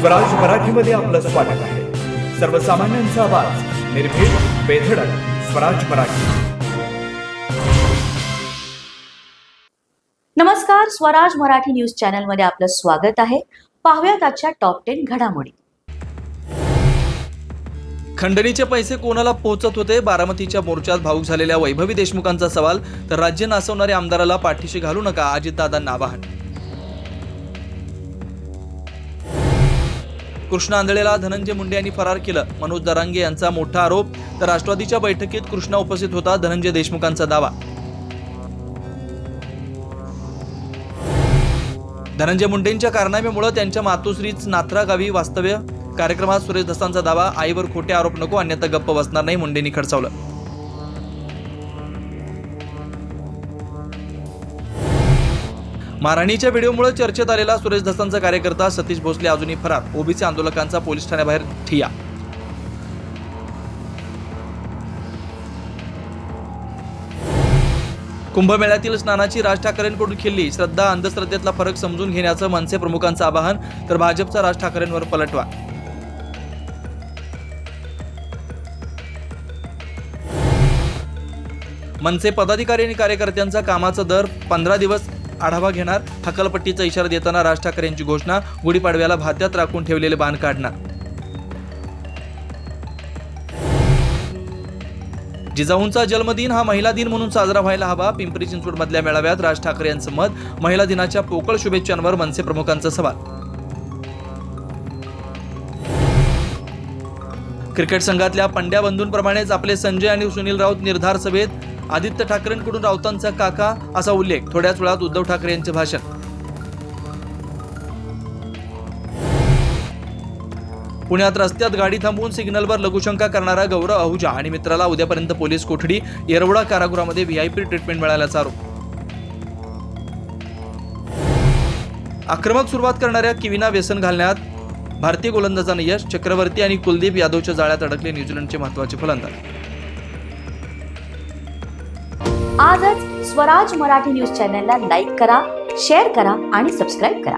स्वराज मराठीमध्ये आपलं स्वागत आहे. सर्वसामान्यांचा आवाज, निर्भीड, बेधडक, स्वराज मराठी. नमस्कार, स्वराज मराठी न्यूज चॅनल मध्ये आपलं स्वागत आहे. पाहूयात आजच्या टॉप 10 घडामोडी. खंडणीचे पैसे कोणाला पोहोचत होते? बारामतीच्या मोर्चात भाऊक झालेल्या वैभवी देशमुखांचा सवाल. तर राज्य नासवणाऱ्या आमदाराला पाठीशी घालू नका, अजितदादांना आवाहन. कृष्णा आंधळेला धनंजय मुंडे यांनी फरार केलं, मनोज दरांगे यांचा मोठा आरोप. तर राष्ट्रवादीच्या बैठकीत कृष्णा उपस्थित होता, धनंजय देशमुखांचा दावा. धनंजय मुंडेंच्या कारनाम्यामुळे त्यांच्या मातोश्रीच नात्रा गावी वास्तव्य. कार्यक्रमात सुरेश धसांचा दावा, आईवर खोटे आरोप नको, अन्यथा गप्प बसणार नाही, मुंडेंनी खडसावलं. मारहाणीच्या व्हिडिओमुळे चर्चेत आलेला सुरेश धसांचा कार्यकर्ता सतीश भोसले अजूनही फरार. ओबीसी आंदोलकांचा पोलीस ठाण्याबाहेर ठिय्या. कुंभमेळ्यातील स्नानाची राज ठाकरेंकडून खिल्ली. श्रद्धा अंधश्रद्धेतला फरक समजून घेण्याचं मनसे प्रमुखांचं आवाहन. तर भाजपचा राज ठाकरेंवर पलटवार. मनसे पदाधिकारी आणि कार्यकर्त्यांचा कामाचा दर 15 दिवस आढावा घेणार. हकालपट्टीचा इशारा देताना राज ठाकरे यांची घोषणा. गुढीपाडव्याला भात्यात राखून ठेवलेले बाण काढणार. जिजाऊंचा जन्मदिन हा महिला दिन म्हणून साजरा व्हायला हवा. पिंपरी चिंचवड मधल्या मेळाव्यात राज ठाकरे यांचं मत. महिला दिनाच्या पोकळ शुभेच्छांवर मनसे प्रमुखांचा सवाल. क्रिकेट संघातल्या पंड्या बंधूंप्रमाणेच आपले संजय आणि सुनील राऊत निर्धार सभेत. आदित्य ठाकरेंकडून राऊतांचा काका असा उल्लेख. थोड्याच वेळात उद्धव ठाकरे यांचे भाषण. पुण्यात रस्त्यात गाडी थांबवून सिग्नलवर लघुशंका करणारा गौरव आहुजा आणि मित्राला उद्यापर्यंत पोलीस कोठडी. येरवडा कारागृहामध्ये व्हीआयपी ट्रीटमेंट मिळाल्याचा आरोप. आक्रमक सुरुवात करणाऱ्या किवीना व्यसन घालण्यात भारतीय गोलंदाजांना यश. चक्रवर्ती आणि कुलदीप यादवच्या जाळ्यात अडकले न्यूझीलंडचे महत्त्वाचे फलंदाज. आजच स्वराज मराठी न्यूज चॅनलला लाईक करा, शेअर करा आणि सबस्क्राईब करा.